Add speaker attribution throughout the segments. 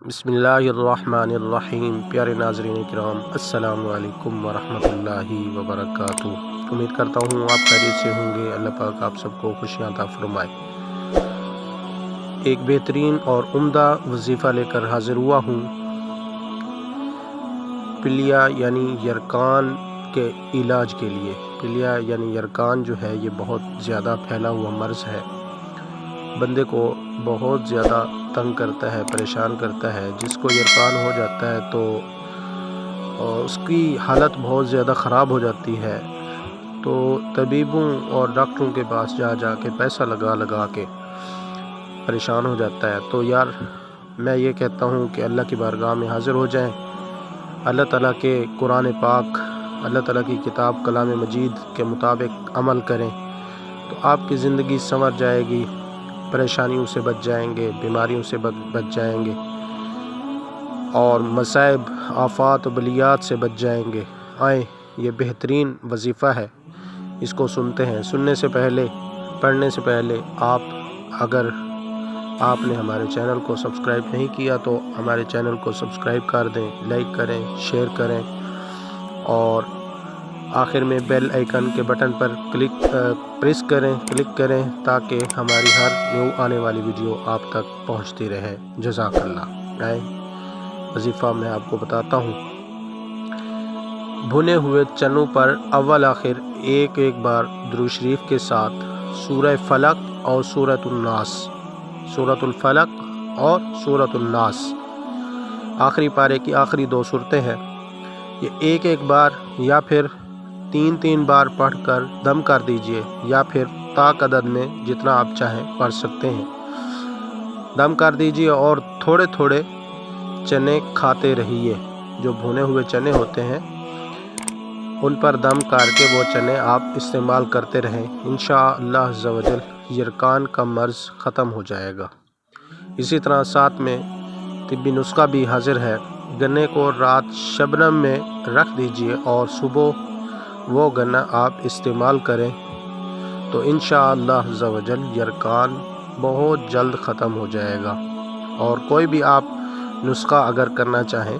Speaker 1: बिस्मिल्लाहिर्रहमानिर्रहीम। प्यारे नाज़रीन किराम, अस्सलामु अलैकुम वरहमतुल्लाहि वबरकातुहू। उम्मीद करता हूँ आप खैरियत से होंगे। अल्लाह पाक आप सबको खुशियाँ अता फरमाए। एक बेहतरीन और उम्दा वजीफ़ा लेकर हाज़िर हुआ हूँ। पिलिया यानी यरकान के इलाज के लिए। पिलिया यानी यरकान जो है ये बहुत ज़्यादा फैला हुआ मर्ज़ है, बंदे को बहुत ज़्यादा तंग करता है, परेशान करता है। जिसको यरकान हो जाता है तो उसकी हालत बहुत ज़्यादा ख़राब हो जाती है। तो तबीबों और डॉक्टरों के पास जा के पैसा लगा के परेशान हो जाता है। तो यार मैं ये कहता हूँ कि अल्लाह की बारगाह में हाज़िर हो जाएं, अल्लाह ताला के कुरान पाक, अल्लाह ताला की किताब कलाम मजीद के मुताबिक अमल करें तो आपकी ज़िंदगी संवर जाएगी, परेशानियों से बच जाएंगे, बीमारियों से बच जाएंगे और मसाइब, आफात, बलियात से बच जाएंगे। आए, ये बेहतरीन वजीफ़ा है, इसको सुनते हैं। सुनने से पहले, पढ़ने से पहले अगर आपने हमारे चैनल को सब्सक्राइब नहीं किया तो हमारे चैनल को सब्सक्राइब कर दें, लाइक करें, शेयर करें और आखिर में बेल आइकन के बटन पर क्लिक करें ताकि हमारी हर न्यू आने वाली वीडियो आप तक पहुंचती रहे। जज़ाकल्लाह। आए वजीफ़ा मैं आपको बताता हूँ। भुने हुए चनों पर अव्वल आखिर एक बार दुरूद शरीफ के साथ सूरह फलक और सूरतुल फलक और सूरतुल नास, आखिरी पारे की आखिरी 2 सूरतें हैं। ये एक बार या फिर 3 बार पढ़कर दम कर दीजिए, या फिर ताक अदद में जितना आप चाहें पढ़ सकते हैं। दम कर दीजिए और थोड़े थोड़े चने खाते रहिए। जो भुने हुए चने होते हैं उन पर दम करके वो चने आप इस्तेमाल करते रहें। इंशाअल्लाह अज़्ज़ा वजल यरकान का मर्ज़ ख़त्म हो जाएगा। इसी तरह साथ में तिब्बी नुस्खा भी हाजिर है। गन्ने को रात शबनम में रख दीजिए और सुबह वो गन्ना आप इस्तेमाल करें तो इंशाअल्लाह अज़्ज़ा वजल यरकान बहुत जल्द ख़त्म हो जाएगा। और कोई भी आप नुस्खा अगर करना चाहें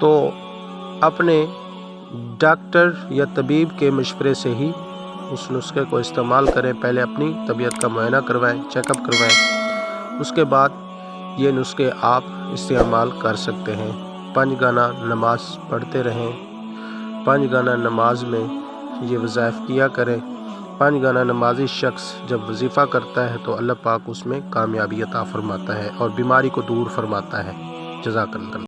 Speaker 1: तो अपने डॉक्टर या तबीब के मशवरे से ही उस नुस्खे को इस्तेमाल करें। पहले अपनी तबीयत का मुआयना करवाएं, चेकअप करवाएं, उसके बाद ये नुस्खे आप इस्तेमाल कर सकते हैं। 5 गाना नमाज पढ़ते रहें। 5 गाना नमाज में ये वज़ाइफ किया करें। 5 गाना नमाजी शख्स जब वजीफ़ा करता है तो अल्लाह पाक उसमें कामयाबी अता फरमाता है और बीमारी को दूर फरमाता है। जज़ाकल्लाह।